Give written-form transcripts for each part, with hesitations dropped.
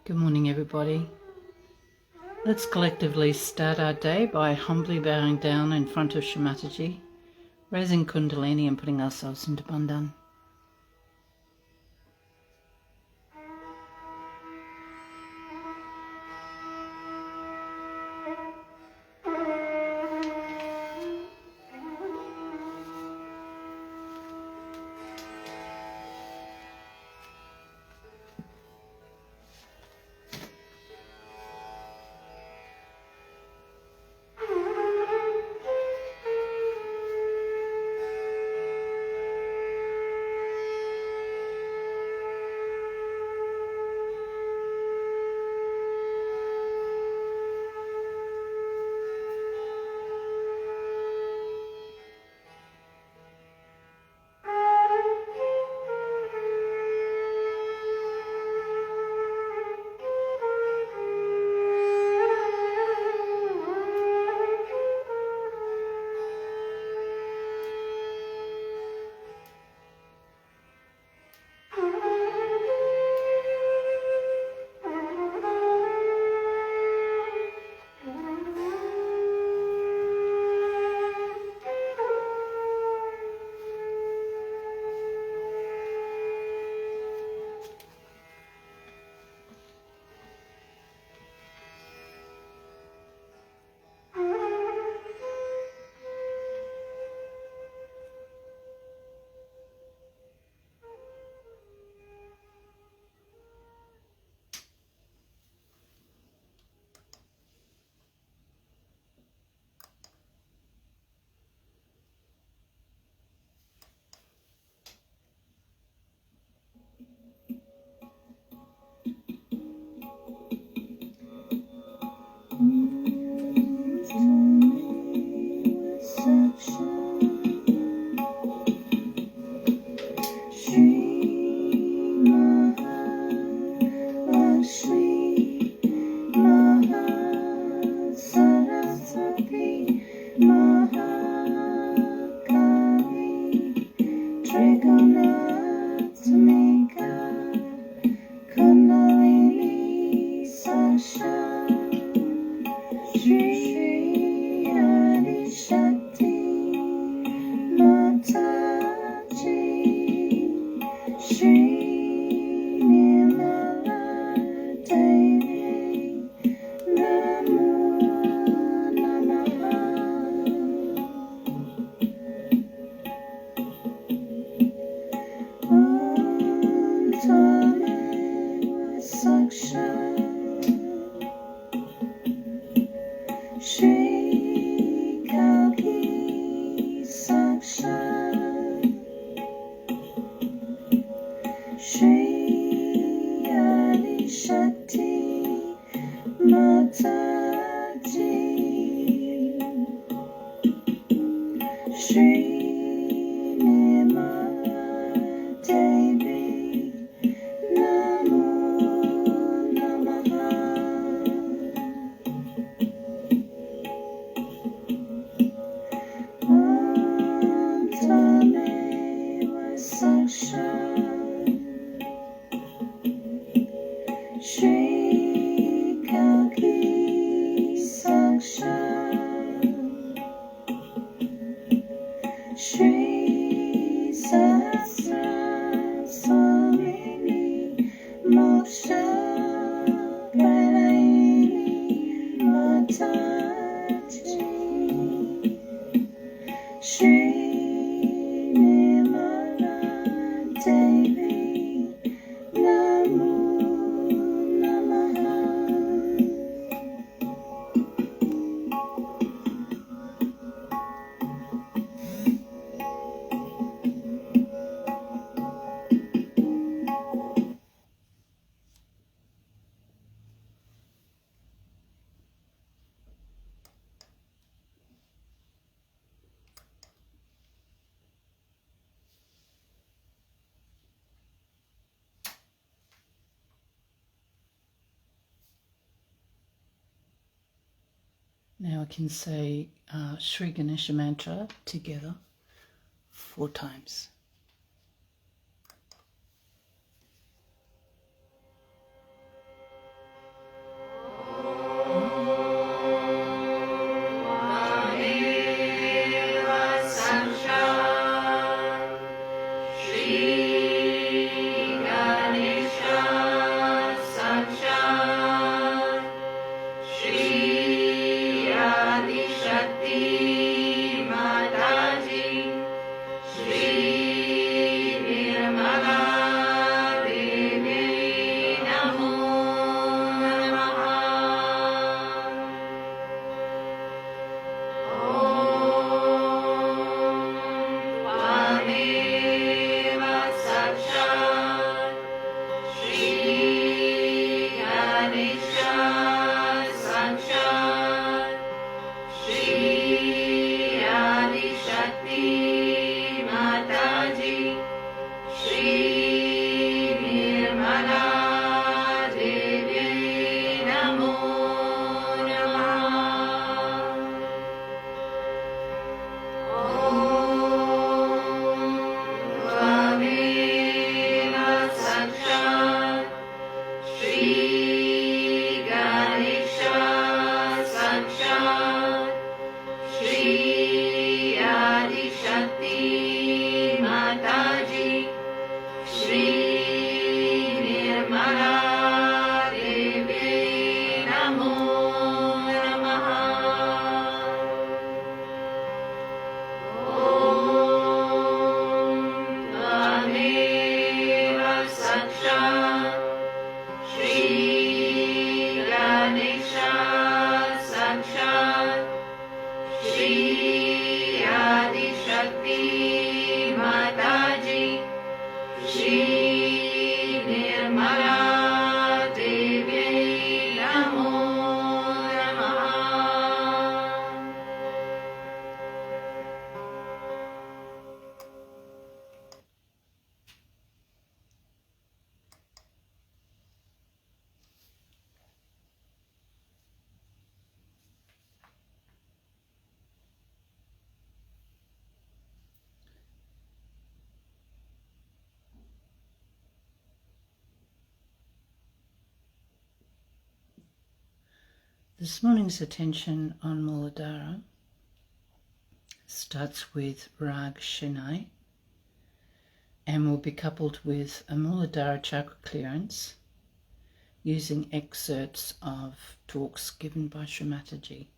Good morning, everybody. Let's collectively start our day by humbly bowing down in front of Shri Mataji, raising Kundalini and putting ourselves into Bandhan. Now I can say Shri Ganesha mantra together 4 times. Mataji, Shri Mataji, Namo Namaha. Tvameva Sakshat Shri Ganesha Sakshat Shri Shakti Mataji, Shri Nirmala Devi Namo Namaha. Tvameva Sakshat Shri Ganesha Sakshat Shri Shakti Mataji, Shri Nirmala Devi Namo Namaha. Om Tvameva Sakshat Shri Ganesha Sakshat Shri Shakti Mataji, Shri Nirmala Devi Namo Namaha. This morning's attention on Muladhara starts with Rag Shinai and will be coupled with a Muladhara chakra clearance using excerpts of talks given by Shri Mataji.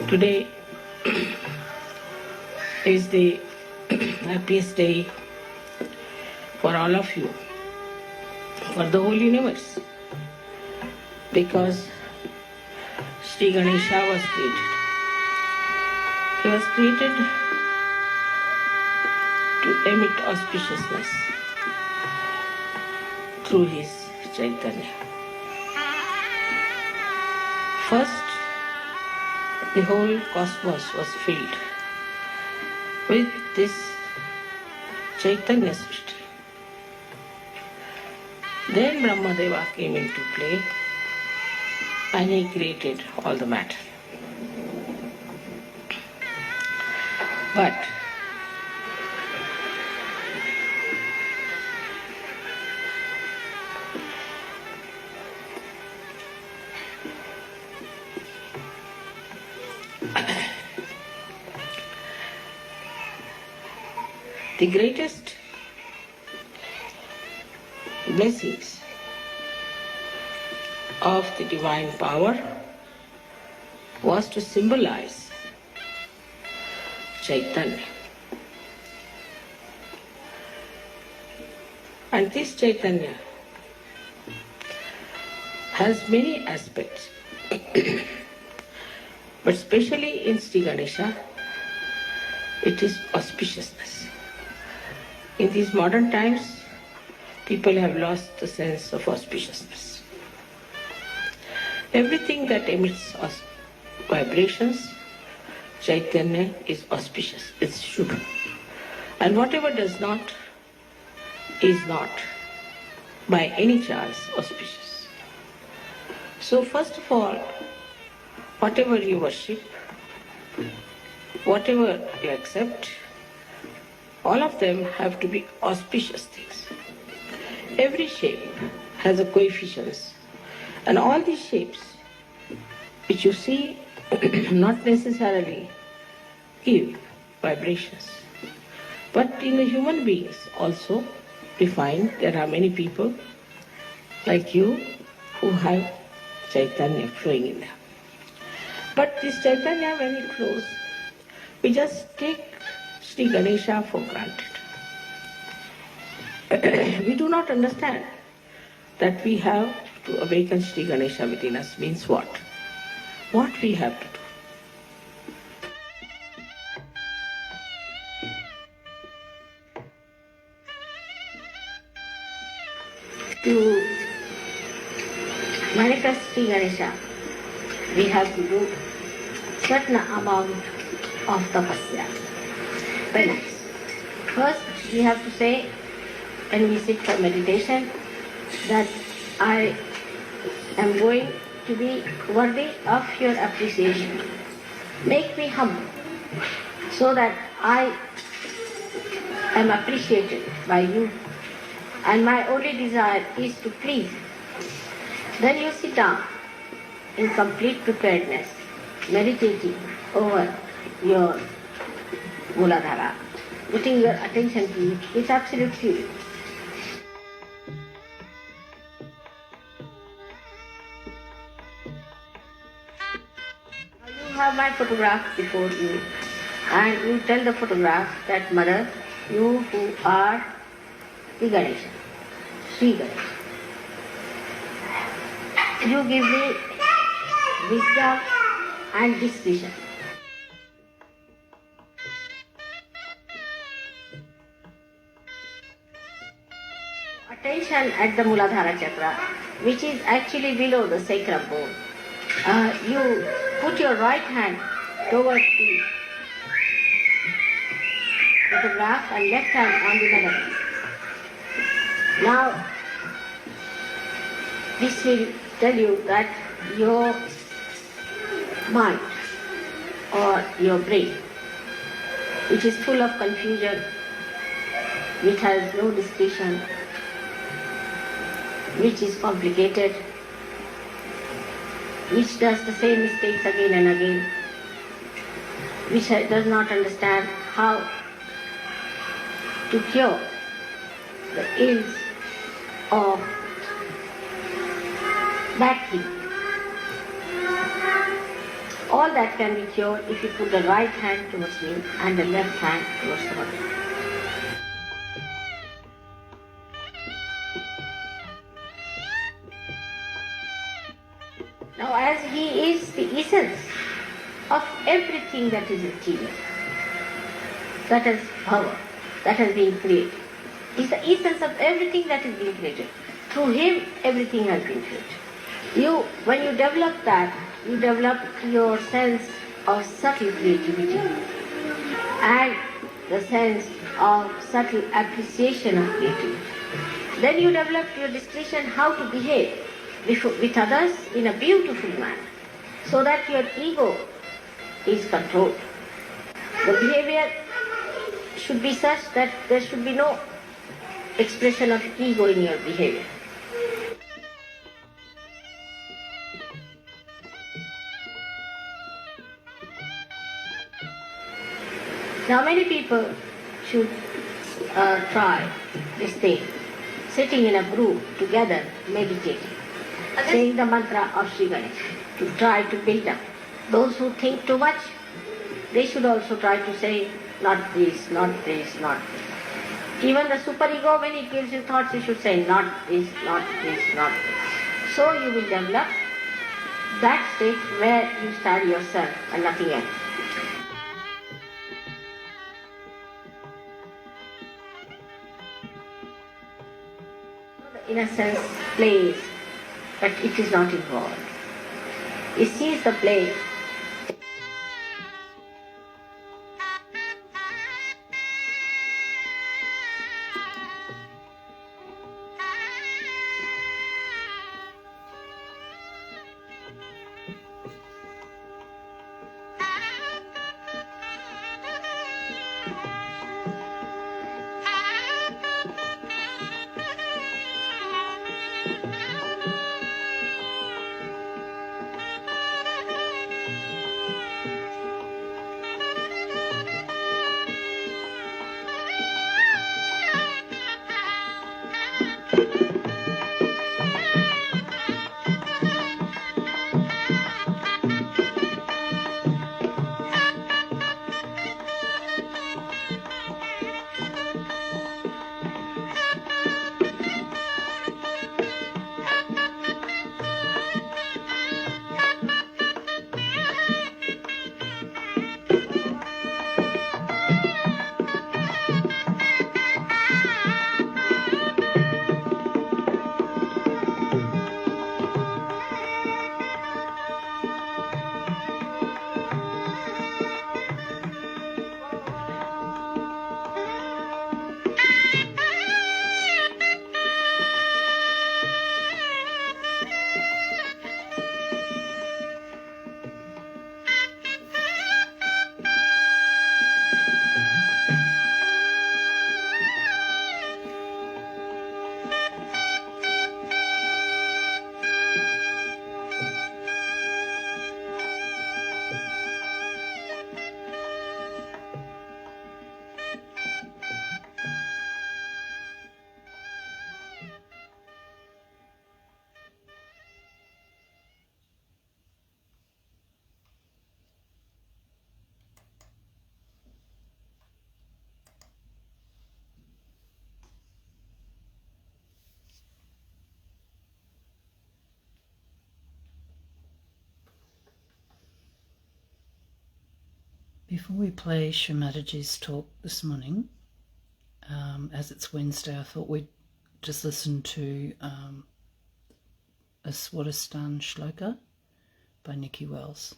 Today is the happiest day for all of you, for the whole universe, because Shri Ganesha was created. He was created to emit auspiciousness through his Chaitanya. First, the whole cosmos was filled with this Chaitanya Srishti. Then Brahmadeva came into play and he created all the matter. But the greatest blessings of the divine power was to symbolize Chaitanya. And this Chaitanya has many aspects, but especially in Sri Ganesha, it is auspiciousness. In these modern times, people have lost the sense of auspiciousness. Everything that emits vibrations, Chaitanya is auspicious, it's Shubha. And whatever does not, is not by any chance auspicious. So first of all, whatever you worship, whatever you accept, all of them have to be auspicious things. Every shape has a coefficients, and all these shapes which you see not necessarily give vibrations. But in the human beings also we find there are many people like you who have Chaitanya flowing in them. But this Chaitanya, when it flows, we just take Sri Ganesha for granted. We do not understand that we have to awaken Sri Ganesha within us means what? What we have to do. To manifest Sri Ganesha, we have to do certain amount of tapasya. Very nice. First, we have to say, when we sit for meditation, that I am going to be worthy of your appreciation. Make me humble so that I am appreciated by you, and my only desire is to please. Then you sit down in complete preparedness, meditating over your Muladhara, putting your attention to it with absolute purity. You have my photograph before you, and you tell the photograph that, Mother, you who are the Ganesha, Sri Ganesha, you give me wisdom and discretion. Attention at the Muladhara chakra, which is actually below the sacrum bone. You put your right hand towards the photograph and left hand on the metal. Now, this will tell you that your mind or your brain, which is full of confusion, which has no discretion, which is complicated, which does the same mistakes again and again, which does not understand how to cure the ills of bad thinking. All that can be cured if you put the right hand towards me and the left hand towards the mantra. Now, as he is the essence of everything that is material, that has power, that has been created, is the essence of everything that is being created. Through him, everything has been created. When you develop that, you develop your sense of subtle creativity and the sense of subtle appreciation of creativity. Then you develop your discretion how to behave with others in a beautiful manner, so that your ego is controlled. The behavior should be such that there should be no expression of ego in your behavior. Now many people should try this thing, sitting in a group together, meditating, saying the mantra of Shri Ganesha, to try to build up. Those who think too much, they should also try to say, not this, not this, not this. Even the superego, when it gives you thoughts, you should say, not this, not this, not this. So you will develop that state where you stand yourself and nothing else. The innocence plays, but it is not involved. It sees the play. Before we play Shri Mataji's talk this morning, as it's Wednesday, I thought we'd just listen to a Swadhisthana shloka by Nikki Wells.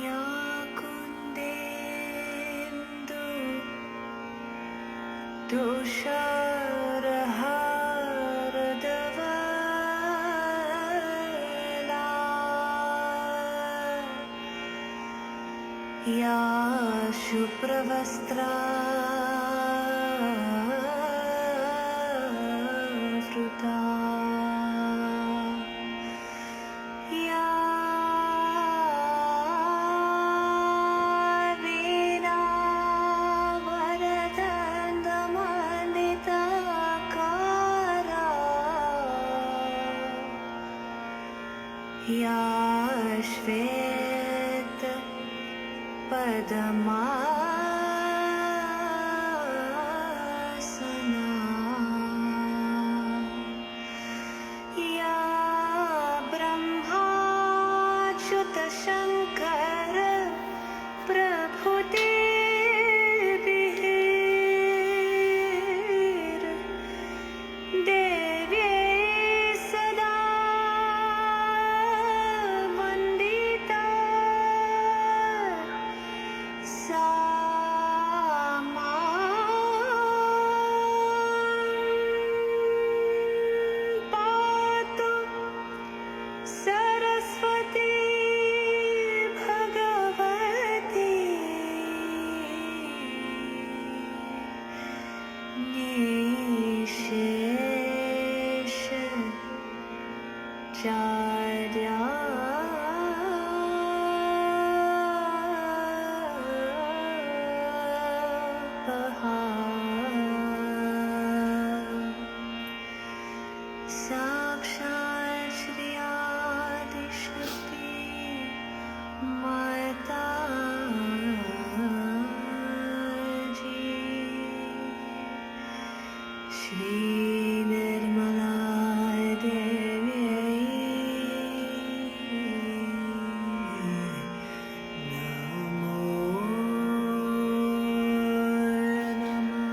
या कुन्देन्दु तुषारहारधवला या शुभ्रवस्त्रा वृता या वीणावरदन्दमण्डिताकारा या श्वेत पद्मासना या ब्रह्माच्युतशङ्कर प्रभुतेभिः देव्यै सदा वन्दिता सा मां पातु सरस्वती भगवती निशेषाचार्या साक्षात् श्री आदिशक्ति माताजी श्री निर्मला देव्यै नमो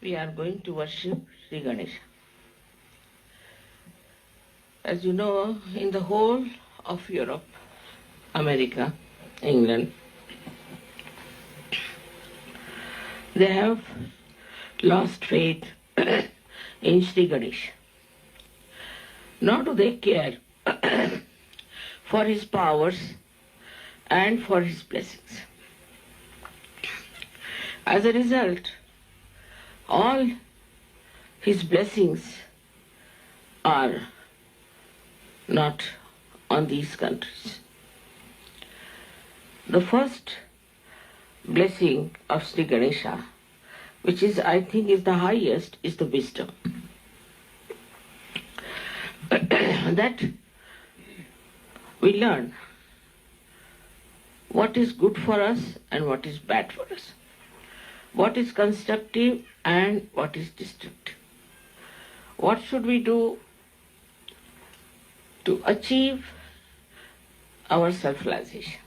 we are going to worship Sri Ganesha. As you know, in the whole of Europe, America, England, they have lost faith in Sri Ganesha. Nor do they care for his powers and for his blessings. As a result, all his blessings are not on these countries. The first blessing of Sri Ganesha, which is, I think, is the highest, is the wisdom. That we learn what is good for us and what is bad for us, what is constructive and what is destructive. What should we do to achieve our self-realization?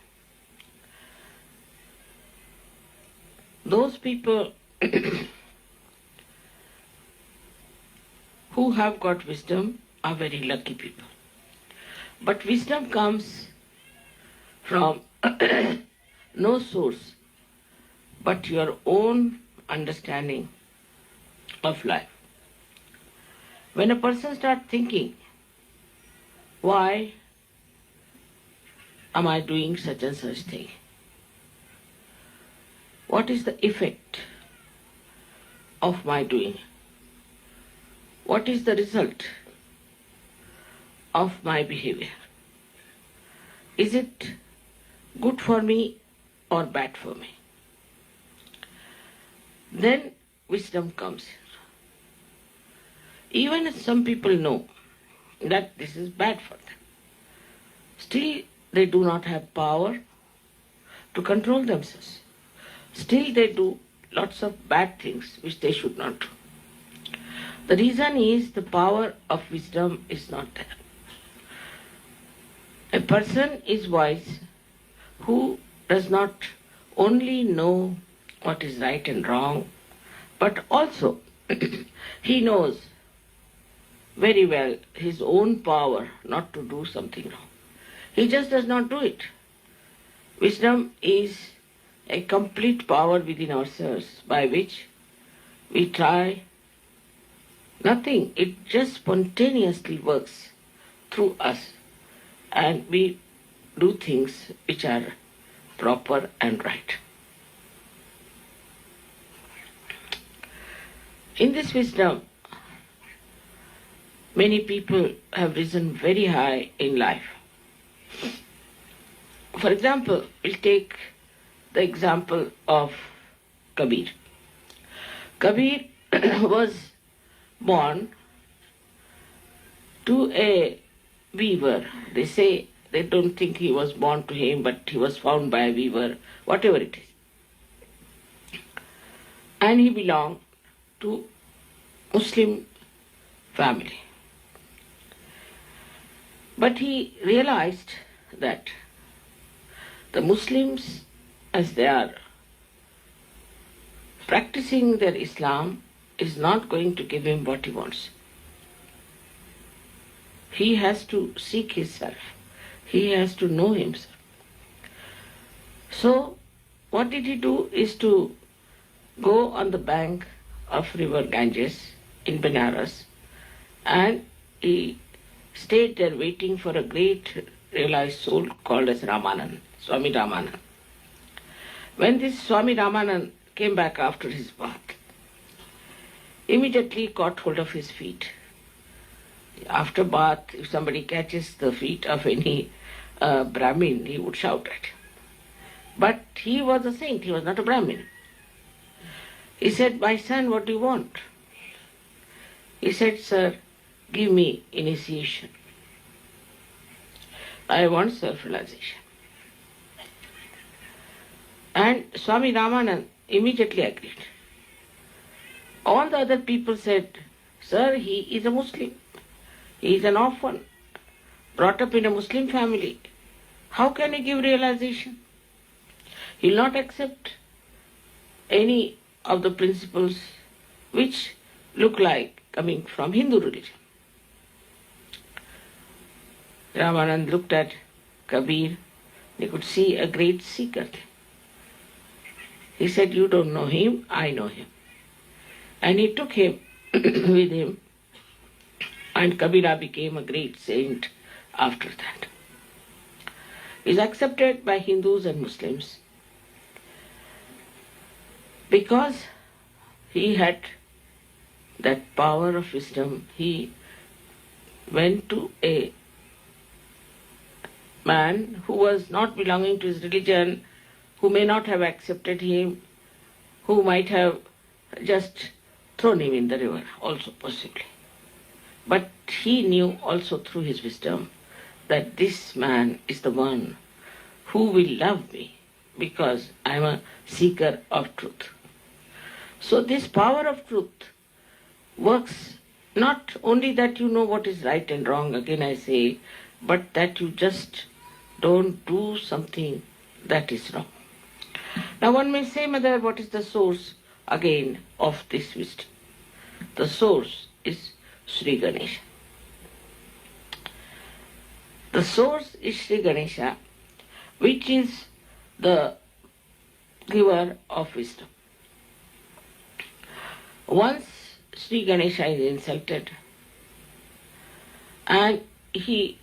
Those people who have got wisdom are very lucky people. But wisdom comes from no source but your own understanding of life. When a person starts thinking, why am I doing such and such thing? What is the effect of my doing? what is the result of my behavior? Is it good for me or bad for me? Then wisdom comes here. Even if some people know that this is bad for them, still they do not have power to control themselves. Still they do lots of bad things which they should not do. The reason is the power of wisdom is not there. A person is wise who does not only know what is right and wrong, but also he knows very well his own power not to do something wrong. He just does not do it. Wisdom is a complete power within ourselves by which we try nothing. It just spontaneously works through us and we do things which are proper and right. In this wisdom, many people have risen very high in life. For example, we'll take the example of Kabir. Kabir was born to a weaver. They say they don't think he was born to him, but he was found by a weaver, whatever it is. And he belonged to Muslim family. But he realized that the Muslims, as they are practicing their Islam, is not going to give him what he wants. He has to seek himself. He has to know himself. So, what did he do is to go on the bank of river Ganges in Benares, and he stayed there waiting for a great realized soul called as Ramanand, Swami Ramanand. When this Swami Ramanand came back after his bath, immediately caught hold of his feet. After bath, if somebody catches the feet of any Brahmin, he would shout at him. But he was a saint, he was not a Brahmin. He said, "My son, what do you want?" He said, "Sir, give me initiation. I want self-realization." And Swami Ramanand immediately agreed. All the other people said, "Sir, he is a Muslim. He is an orphan, brought up in a Muslim family. How can he give realization? He will not accept any of the principles which look like coming from Hindu religion." Ramanand looked at Kabir. He could see a great seeker there. He said, "You don't know him, I know him." And he took him with him, and Kabira became a great saint after that. He is accepted by Hindus and Muslims because he had that power of wisdom. He went to a man who was not belonging to his religion, who may not have accepted him, who might have just thrown him in the river, also possibly. But he knew also through his wisdom that this man is the one who will love me because I am a seeker of truth. So this power of truth works not only that you know what is right and wrong, again I say, but that you just don't do something that is wrong. Now one may say, Mother, what is the source again of this wisdom? The source is Shri Ganesha. The source is Shri Ganesha, which is the giver of wisdom. Once Shri Ganesha is insulted and he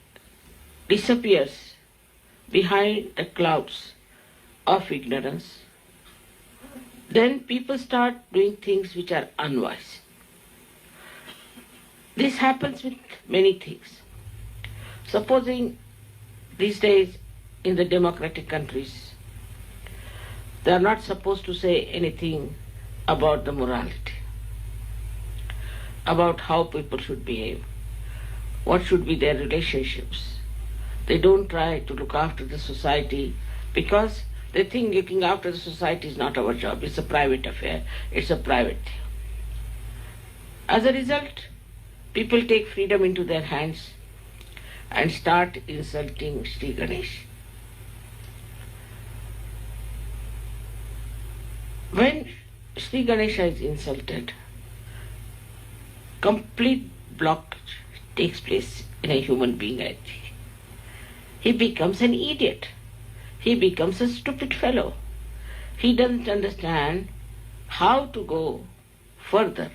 disappears behind the clouds of ignorance, then people start doing things which are unwise. This happens with many things. Supposing these days in the democratic countries, they are not supposed to say anything about the morality, about how people should behave, what should be their relationships. They don't try to look after the society because they think looking after the society is not our job. It's a private affair. It's a private thing. As a result, people take freedom into their hands and start insulting Shri Ganesh. When Shri Ganesha is insulted, complete blockage takes place in a human being, I think. He becomes an idiot. He becomes a stupid fellow. He doesn't understand how to go further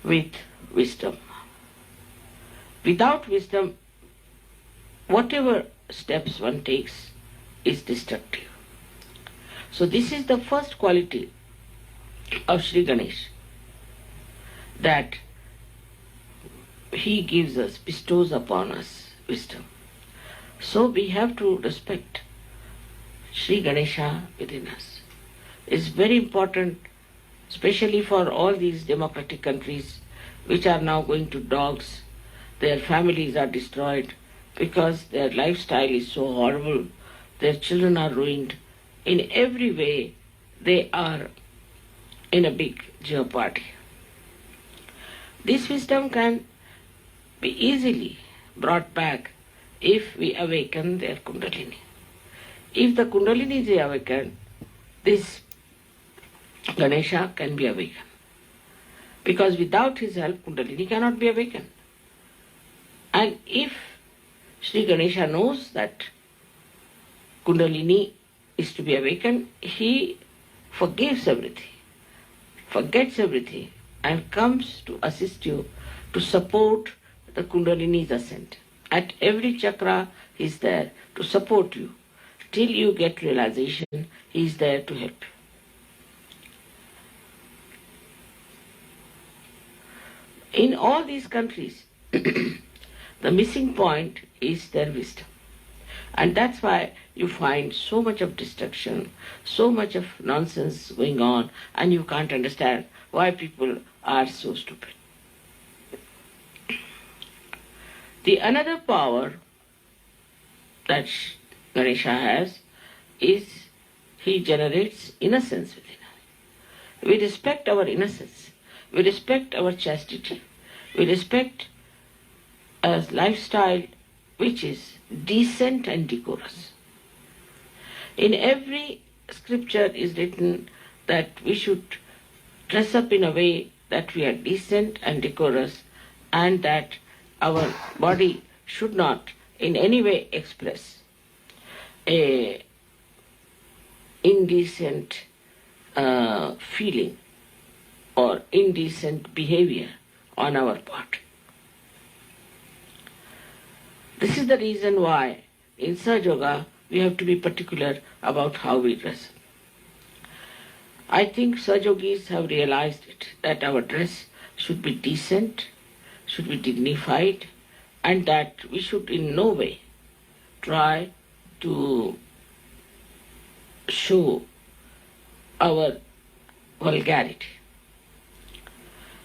with wisdom. Without wisdom, whatever steps one takes is destructive. So this is the first quality of Shri Ganesh, that he gives us, bestows upon us wisdom. So we have to respect Shri Ganesha within us. It's very important, especially for all these democratic countries which are now going to dogs. Their families are destroyed because their lifestyle is so horrible. Their children are ruined. In every way, they are in a big jeopardy. This wisdom can be easily brought back if we awaken their Kundalini. If the Kundalini is awakened, this Ganesha can be awakened. Because without his help, Kundalini cannot be awakened. And if Shri Ganesha knows that Kundalini is to be awakened, he forgives everything, forgets everything, and comes to assist you to support the Kundalini's ascent. At every chakra, he is there to support you. Till you get realization, he is there to help you. In all these countries, the missing point is their wisdom. And that's why you find so much of destruction, so much of nonsense going on, and you can't understand why people are so stupid. The another power that Ganesha has is he generates innocence within us. We respect our innocence. We respect our chastity. We respect a lifestyle which is decent and decorous. In every scripture is written that we should dress up in a way that we are decent and decorous, and that our body should not in any way express a indecent feeling or indecent behavior on our part. This is the reason why in Sahaja Yoga we have to be particular about how we dress. I think Sahaja Yogis have realized it, that our dress should be decent, should be dignified, and that we should in no way try to show our vulgarity.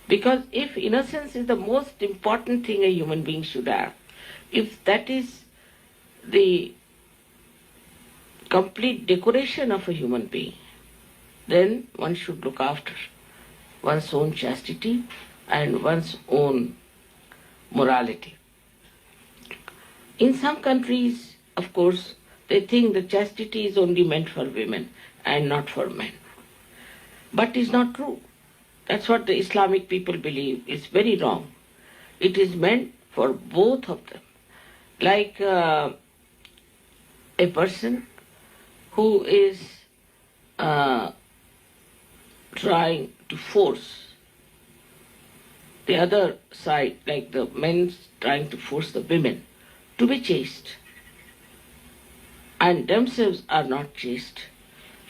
Because if innocence is the most important thing a human being should have, if that is the complete decoration of a human being, then one should look after one's own chastity and one's own morality. In some countries, of course, they think that chastity is only meant for women and not for men. But it's not true. That's what the Islamic people believe. It's very wrong. It is meant for both of them. Like a person who is trying to force the other side, like the men trying to force the women to be chaste, and themselves are not chaste,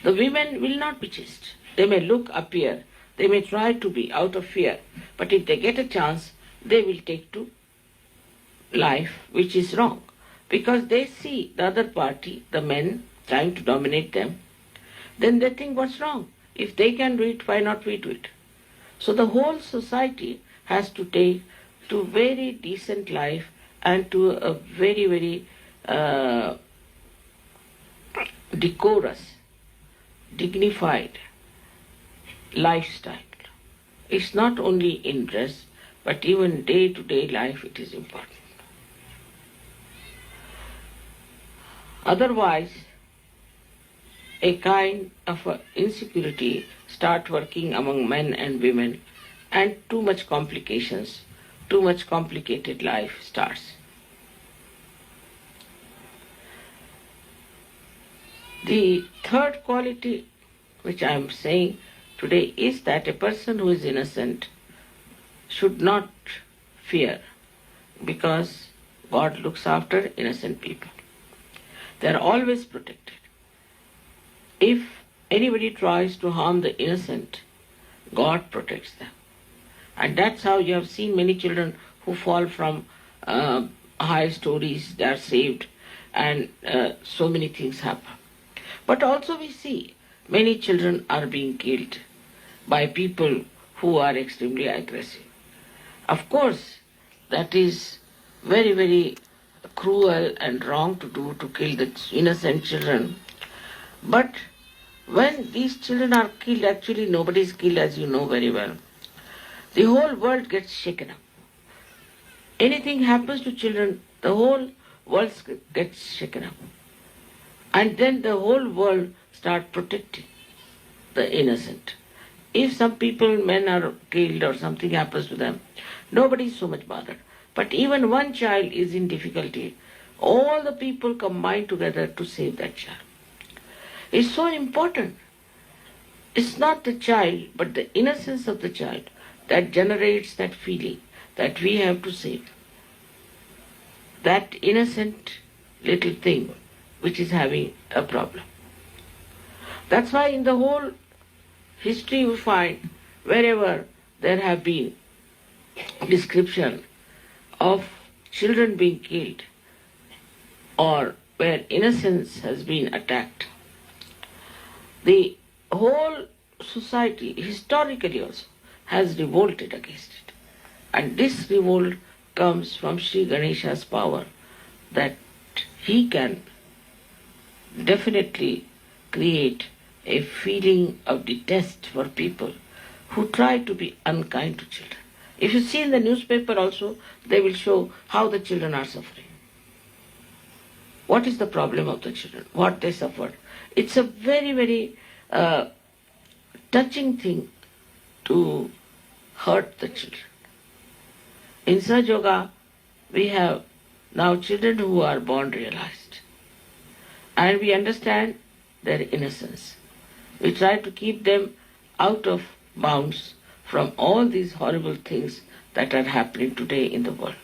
the women will not be chaste. They may appear They may try to be out of fear, but if they get a chance, they will take to life which is wrong. Because they see the other party, the men, trying to dominate them, then they think what's wrong? If they can do it, why not we do it? So the whole society has to take to very decent life and to a very, very decorous, dignified lifestyle. It's not only in dress, but even day-to-day life it is important. Otherwise, a kind of insecurity start working among men and women, and too much complications, too much complicated life starts. The third quality which I am saying today is that a person who is innocent should not fear, because God looks after innocent people. They are always protected. If anybody tries to harm the innocent, God protects them. And that's how you have seen many children who fall from high stories, they are saved, and so many things happen. But also we see many children are being killed by people who are extremely aggressive. Of course, that is very, very cruel and wrong to do, to kill the innocent children. But when these children are killed, actually nobody is killed, as you know very well. The whole world gets shaken up. Anything happens to children, the whole world gets shaken up. And then the whole world start protecting the innocent. If some people, men are killed or something happens to them, nobody is so much bothered. But even one child is in difficulty, all the people combine together to save that child. It's so important. It's not the child, but the innocence of the child that generates that feeling that we have to save. That innocent little thing which is having a problem. That's why in the whole history we find wherever there have been description of children being killed or where innocence has been attacked, the whole society historically also has revolted against it. And this revolt comes from Sri Ganesha's power, that he can definitely create a feeling of detest for people who try to be unkind to children. If you see in the newspaper also, they will show how the children are suffering. What is the problem of the children? What they suffered? It's a very, very touching thing to hurt the children. In Sahaja Yoga, we have now children who are born realized. And we understand their innocence. We try to keep them out of bounds from all these horrible things that are happening today in the world.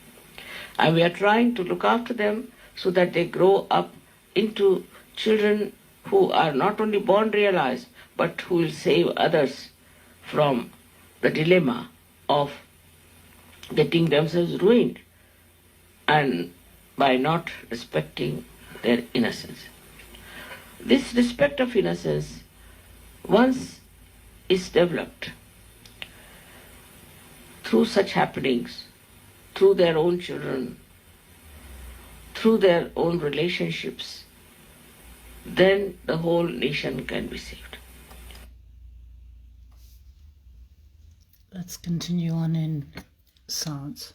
And we are trying to look after them so that they grow up into children who are not only born realized, but who will save others from the dilemma of getting themselves ruined and by not respecting their innocence. This respect of innocence, once is developed through such happenings, through their own children, through their own relationships, then the whole nation can be saved. Let's continue on in silence.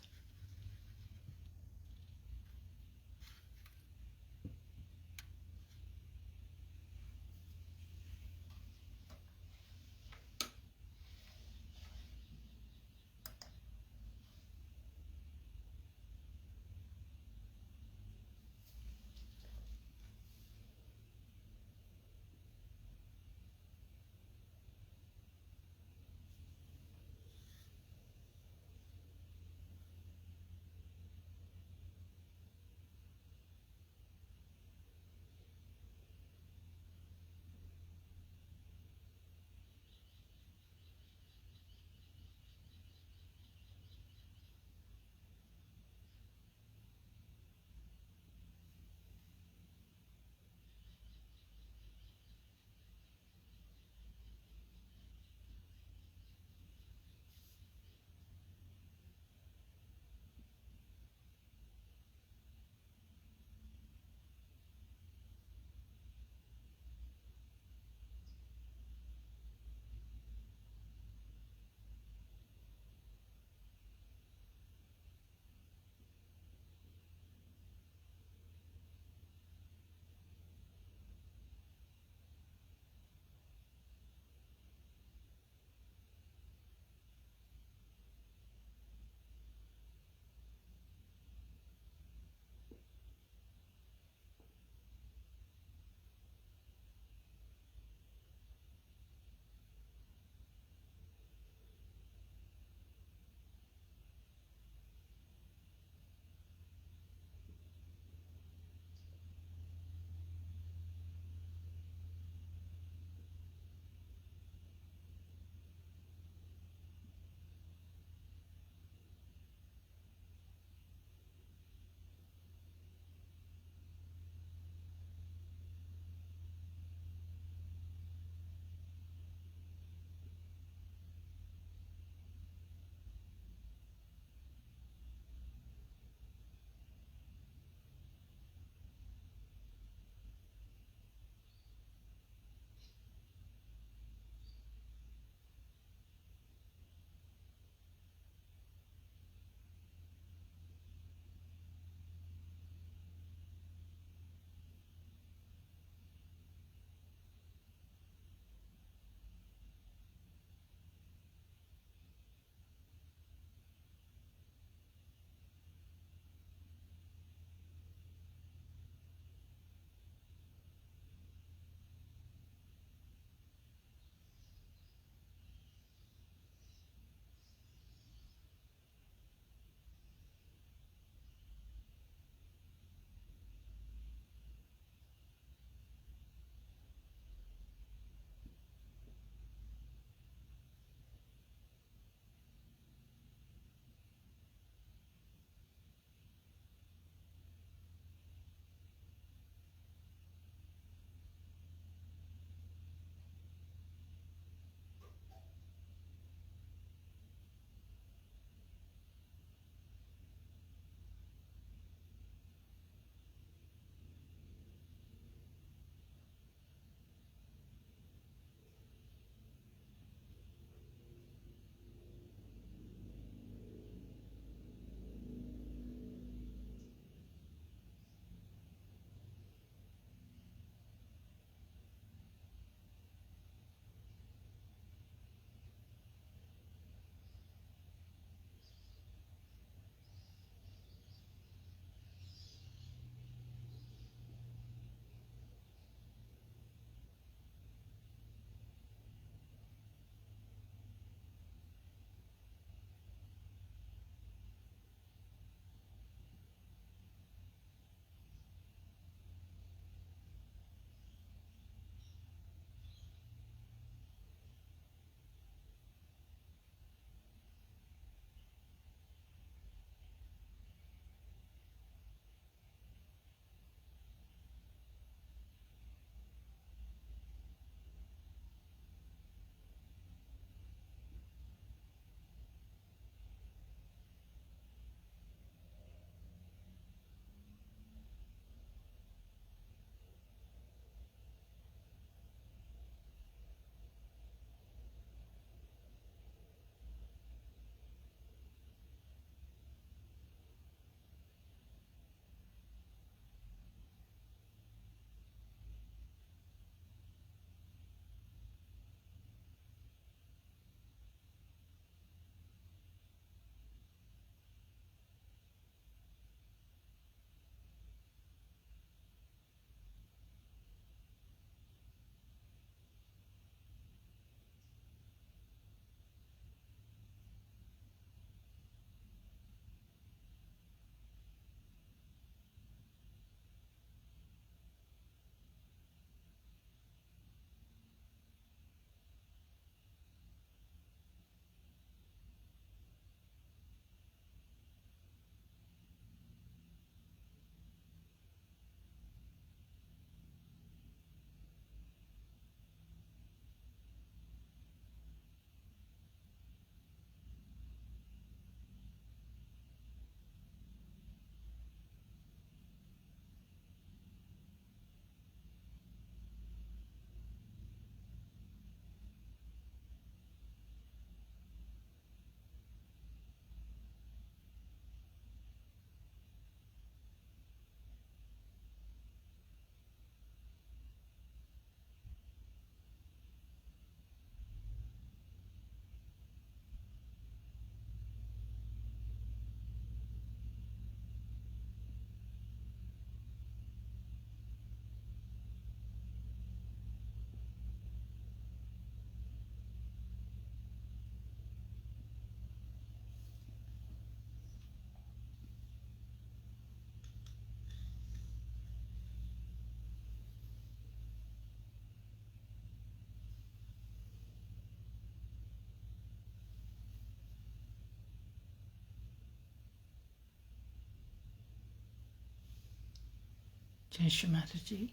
Jai Shri Mataji.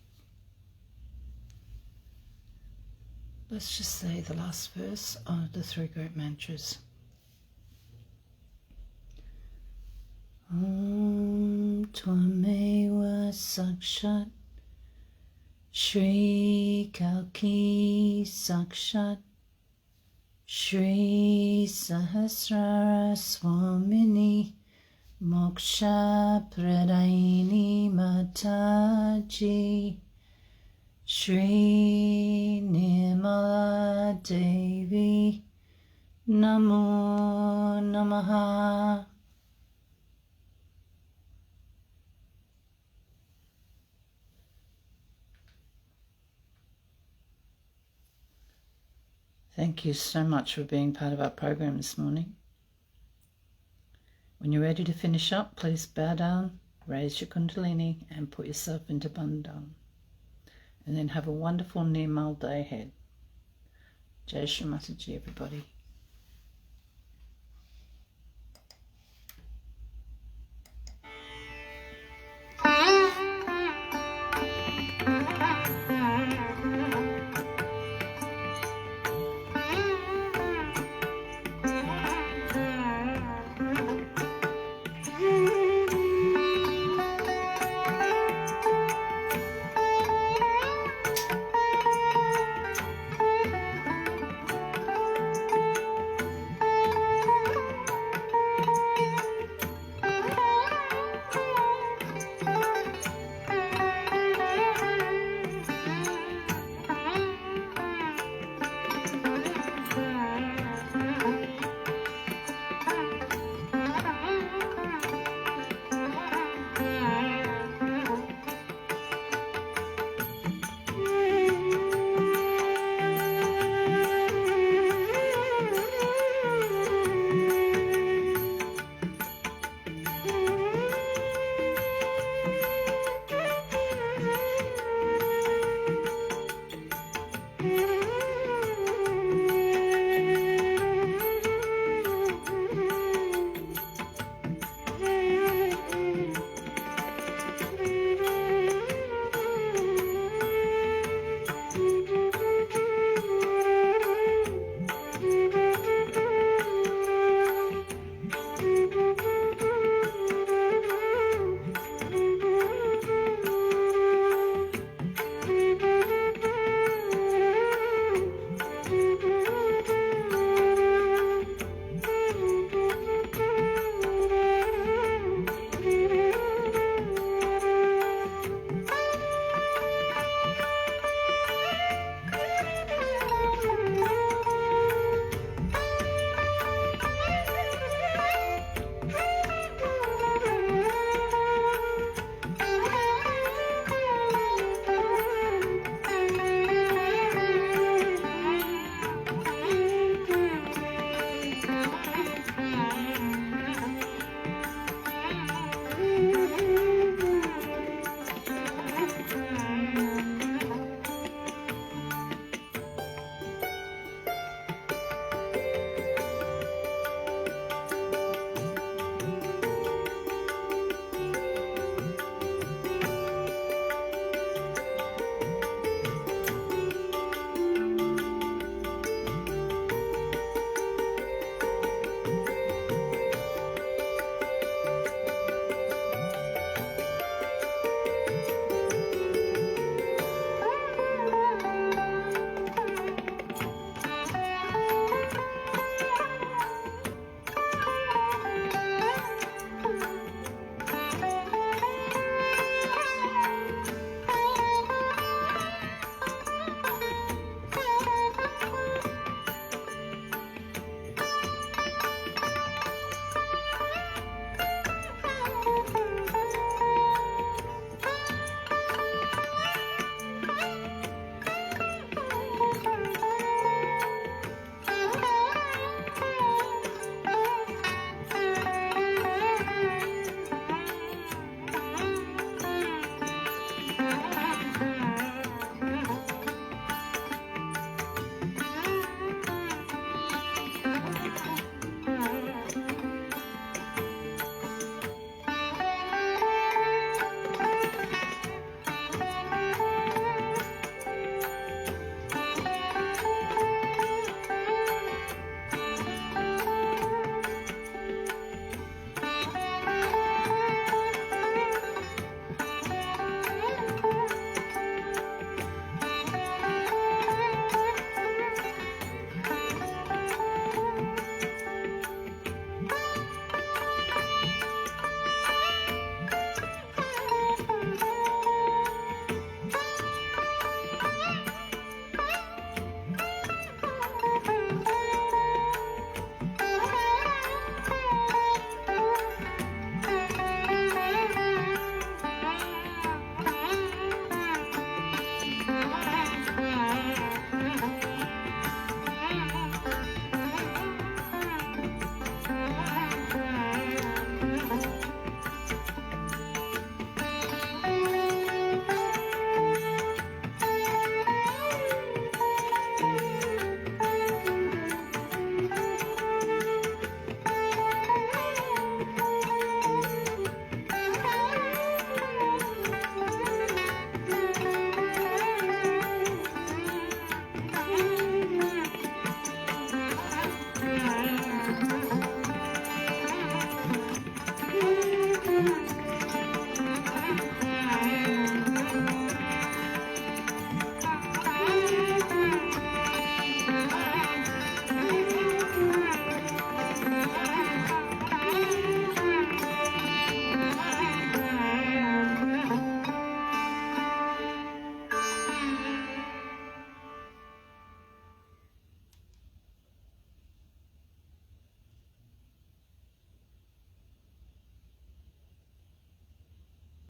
Let's just say the last verse of the three great mantras. Om Tvameva Sakshat Shri Kalki Sakshat Shri Sahasrara Swamini Moksha Pradaini Mataji Shri Nirmala Devi Namo Namaha. Thank you so much for being part of our program this morning. When you're ready to finish up, please bow down, raise your Kundalini and put yourself into Bandhan. And then have a wonderful Nirmal day ahead. Jai Shri Mataji, everybody.